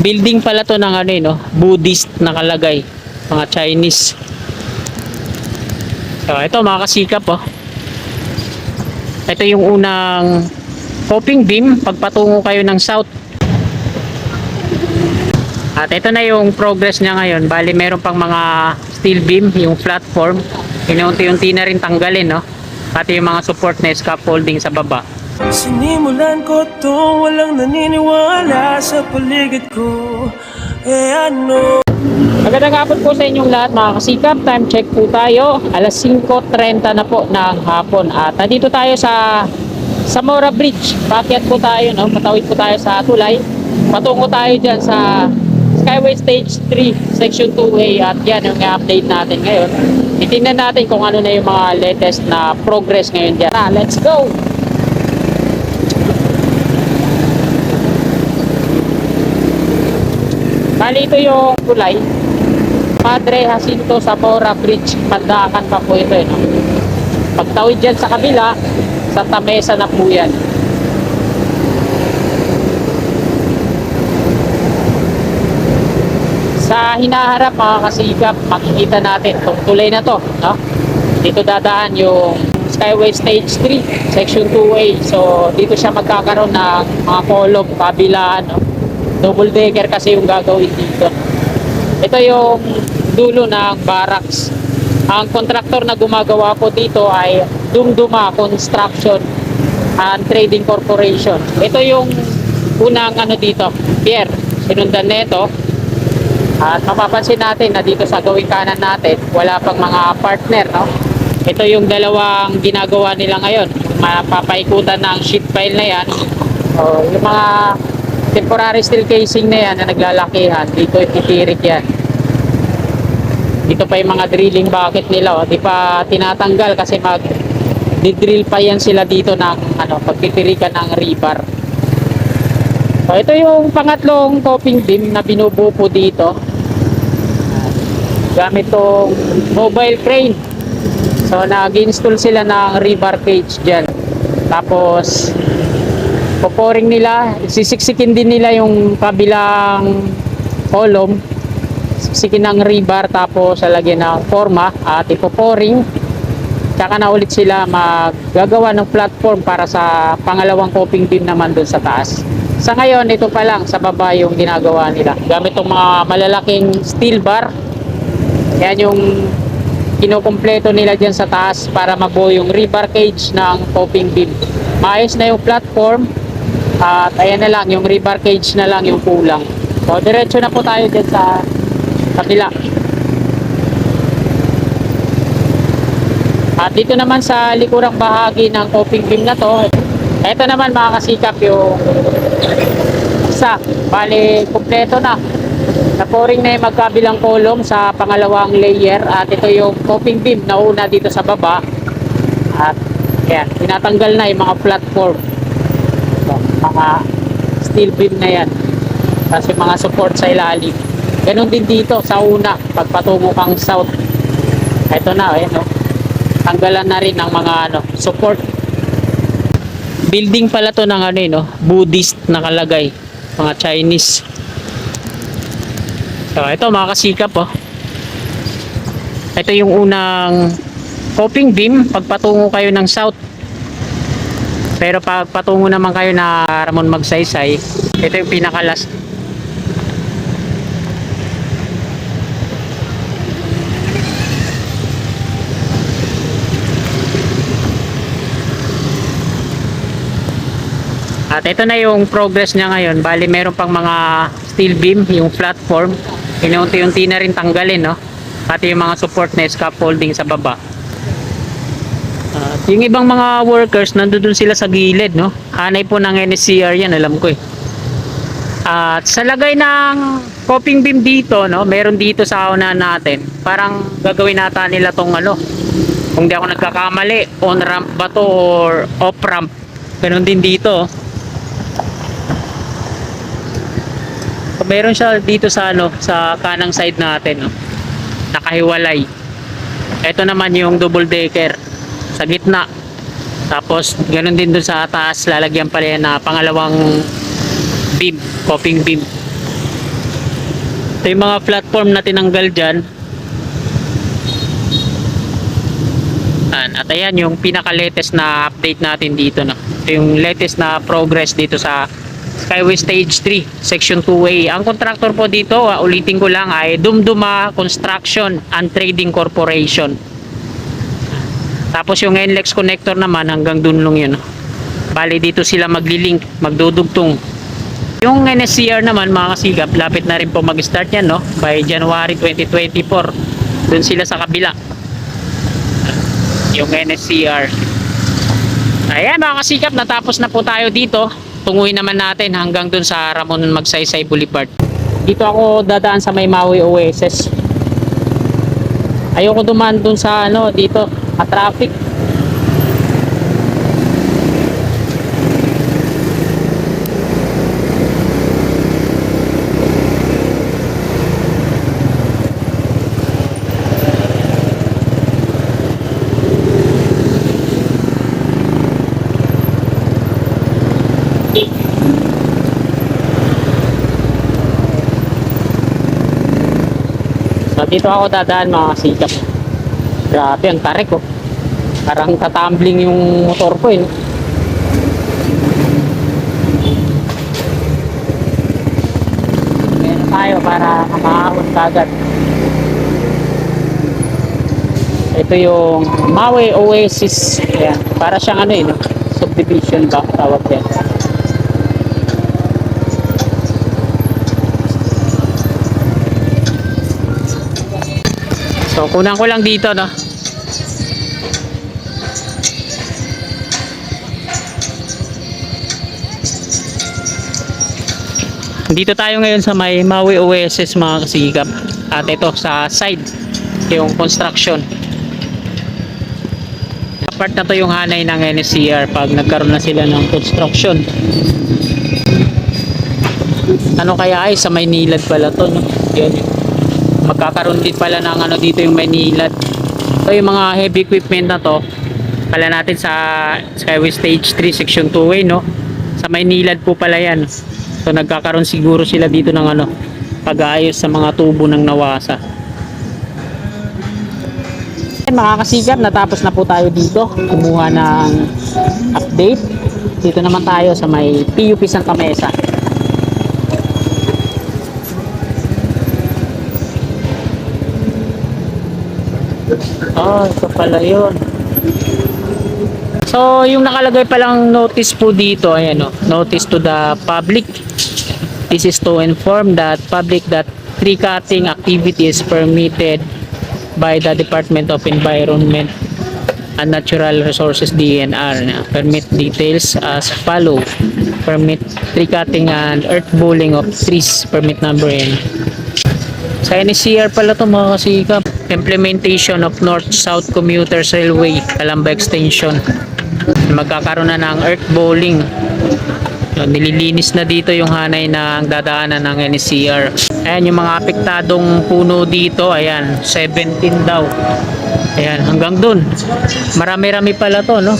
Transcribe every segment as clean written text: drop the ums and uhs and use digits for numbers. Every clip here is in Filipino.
Building pala to ng ano no, Buddhist nakalagay, mga Chinese. So ito mga kasikap oh. Ito yung unang coping beam pagpatungo kayo ng south. At ito na yung progress niya ngayon. Bali meron pang mga steel beam, yung platform. Inuunti-unti na rin tanggalin no. Pati yung mga support na scaffolding sa baba. Sinimulan ko to, walang naniniwala sa paligid ko. Ano? Magandang hapon po sa inyong lahat mga kasikap. Time check po tayo. Alas 5:30 na po ng hapon. At nandito tayo sa Zamora Bridge. Paakyat po tayo, no? Patawid po tayo sa tulay. Patungo tayo dyan sa Skyway Stage 3, Section 2A. At yan yung i-update natin ngayon. Titingnan natin kung ano na yung mga latest na progress ngayon dyan. Let's go! Bali ito yung tulay. Padre Jacinto Zamora Bridge. Pandakan pa po ito. No? Pagtawid dyan sa kabila, sa Tamesa na po yan. Sa hinaharap mga kasigap, makikita natin itong tulay na to. No? Dito dadaan yung Skyway Stage 3, Section 2A. So dito siya magkakaroon ng mga kolom, kabilaan. No? Double decker kasi yung gagawin dito. Ito yung dulo ng barracks. Ang kontraktor na gumagawa po dito ay Dumduma Construction and Trading Corporation. Ito yung unang ano dito, pier. Sinundan nito. At mapapansin natin na dito sa gawing kanan natin, wala pang mga partner, no? Ito yung dalawang ginagawa nila ngayon. Mapapaikutan ng sheet pile na yan. O, yung mga temporary steel casing na yan na naglalakihan, dito ititirik yan. Dito pa yung mga drilling bucket nila, oh. Di pa tinatanggal kasi mag-drill pa yan sila dito ng ano, pagtitirikan ng rebar. So ito yung pangatlong coping beam na binubuo po dito. Gamit tong mobile crane. So nag-install sila ng rebar cage dyan. Tapos poporing nila, sisiksikin din nila yung kabilang column, siksikin ng rebar tapos lalagyan ng forma at ipoporing. Tsaka na ulit sila maggagawa ng platform para sa pangalawang coping beam naman dun sa taas. Sa ngayon, ito pa lang sa baba yung ginagawa nila. Gamit tong mga malalaking steel bar. Yan yung kinukumpleto nila dyan sa taas para mabuo yung rebar cage ng coping beam. Maayos na yung platform. At ayan na lang, yung rebar cage na lang yung kulang. So diretso na po tayo dyan sa kabila. At dito naman sa likurang bahagi ng coping beam na to, ito naman mga kasikap yung isa. Bali, kumpleto na. Naporing na yung magkabilang column sa pangalawang layer. At ito yung coping beam na una dito sa baba. At ayan, tinatanggal na yung mga platform. Mga steel beam na yan, kasi mga support sa ilalim. Ganon din dito sa una pagpatungo kang south. Ito na no? Tanggalan na rin ng mga ano, support. Building pala to ng ano no, Buddhist nakalagay, mga Chinese. So ito mga kasikap oh. Ito yung unang coping beam pagpatungo kayo ng south. Pero pag patungo naman kayo na Ramon Magsaysay, ito yung pinakalas. At ito na yung progress niya ngayon. Bali meron pang mga steel beam, yung platform. Inuunti-unti na rin tanggalin, no? Pati yung mga support na scaffolding sa baba. Yung ibang mga workers nandoon sila sa gilid, no? Hanay po ng NSCR yan, alam ko eh. At sa lagay ng coping beam dito, no, meron dito sa una natin. Parang gagawin nata nila tong ano, kung di ako nagkakamali, on ramp ba to or off ramp. Ganun din dito. So, meron siya dito sa ano, sa kanang side natin, no. Nakahiwalay. Ito naman yung double decker sa gitna. Tapos ganun din dun sa taas, lalagyan pala yan na pangalawang beam, coping beam. Ito yung mga platform na tinanggal dyan. At ayan yung pinaka-latest na update natin dito, no? Ito yung latest na progress dito sa Skyway Stage 3, Section 2A. Ang contractor po dito, ulitin ko lang, ay Dumduma Construction and Trading Corporation. Tapos yung NLEX connector naman, hanggang dun lang yun, no? Bali dito sila maglilink, magdudugtong. Yung NSCR naman, mga kasigap, lapit na rin po mag-start yan, no? By January 2024. Dun sila sa kabila. Yung NSCR. Ayan mga kasikap, natapos na po tayo dito. Tunguin naman natin hanggang dun sa Ramon Magsaysay Boulevard. Dito ako dadaan sa may Maui Oasis. Ayoko dumaan dun sa ano, dito, traffic. So dito ako dadaan mga kasikap. Grabe ang tarik ko. Parang tatumbling yung motor ko eh. Meron tayo para makaahon kagad. Ito yung Maui Oasis. Ayan. Para siyang ano eh, no? Subdivision ba tawag yan. So kunan ko lang dito, no. Dito tayo ngayon sa may Maui Oasis mga kasigap. At ito sa side yung construction. Part na to yung hanay ng NSCR pag nagkaroon na sila ng construction. Ano kaya ay sa Maynilad pala to, no? Yun. Magkakaroon din pala ng ano dito yung Maynilad. So yung mga heavy equipment na to pala natin sa Skyway Stage 3 Section 2A, no? Sa Maynilad po pala yan. So nagkakaroon siguro sila dito ng ano, pag-aayos sa mga tubo ng Nawasa. Mga kasigap, natapos na po tayo dito. Kumuha ng update. Dito naman tayo sa may PUP Santa Mesa. Oh, ito pala yun. So, yung nakalagay palang notice po dito, ayan o, notice to the public. This is to inform that public that tree cutting activity is permitted by the Department of Environment and Natural Resources DNR. Permit details as follow. Permit tree cutting and earth bulling of trees. Permit number N. Sa NCR pala to mga kasikap. Implementation of North-South Commuters Railway Calamba Extension. Magkakaroon na ng earth bowling. So, nililinis na dito yung hanay na ang dadaanan ng NCR. Ayan yung mga apektadong puno dito. Ayan, 17 daw. Ayan, hanggang dun. Marami-rami pala to, no?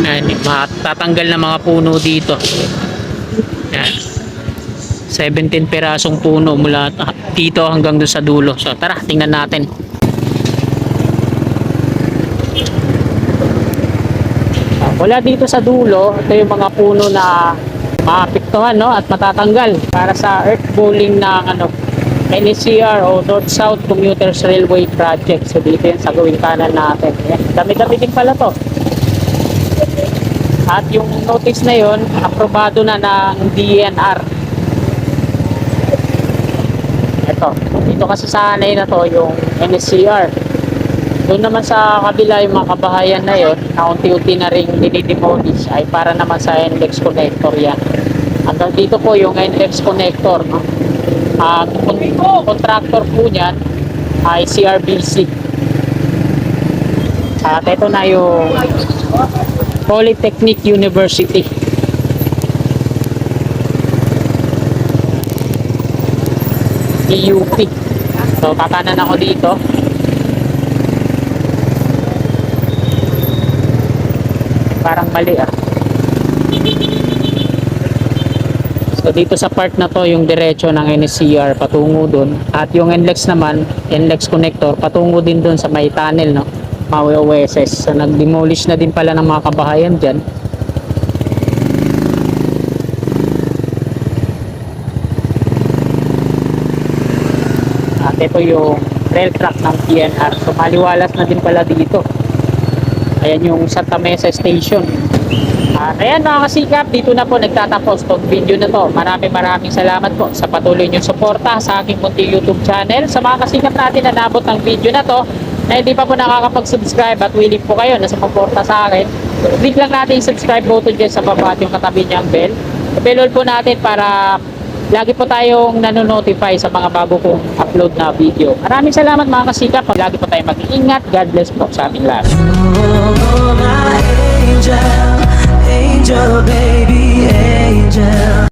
Ayan, matatanggal na mga puno dito. Ayan. 17 perasong puno mula dito hanggang dun sa dulo. So tara, tingnan natin. Wala dito sa dulo, ito yung mga puno na maapektuhan, no, at matatanggal para sa earth bowling ng ano, NCR o North-South Commuters Railway Project. So dito yan sa gawing kanan natin. Ayan, dami-dami din pala to. At yung notice na yon, aprobado na ng DNR. Dito kasi sa hanay na to yung NSCR. Doon naman sa kabila yung mga kabahayan na yon na unti-unti na rin dinidemolish ay para naman sa NLEX connector yan. Hanggang dito po yung NLEX connector, no? Contractor po niyan ay CRBC. At ito na yung Polytechnic University. PUP. So kakanan ako dito. Parang mali ah. So dito sa part na to, yung diretso ng NSCR patungo dun. At yung NLEX naman, NLEX connector, patungo din dun sa may tunnel, no? Maui OSS. So nag-demolish na din pala ng mga kabahayan dyan. At ito yung rail track ng PNR. So maliwalas na din pala dito. Ayan yung Santa Mesa Station. At ayan mga kasikap, dito na po nagtatapos tong video na to. Maraming salamat po sa patuloy niyong suporta sa aking munting YouTube channel. Sa mga kasikap natin na nabot ng video na to, na hindi pa po nakakapag-subscribe at willing po kayo na sumuporta sa akin, click lang natin yung subscribe button dyan sa baba at yung katabi niyang bell. Bell po natin para lagi po tayong nanonotify sa mga bago kong upload na video. Maraming salamat mga kasikap. Lagi po tayong mag-iingat. God bless po sa ating lahat. Oh, my angel, angel, baby, angel.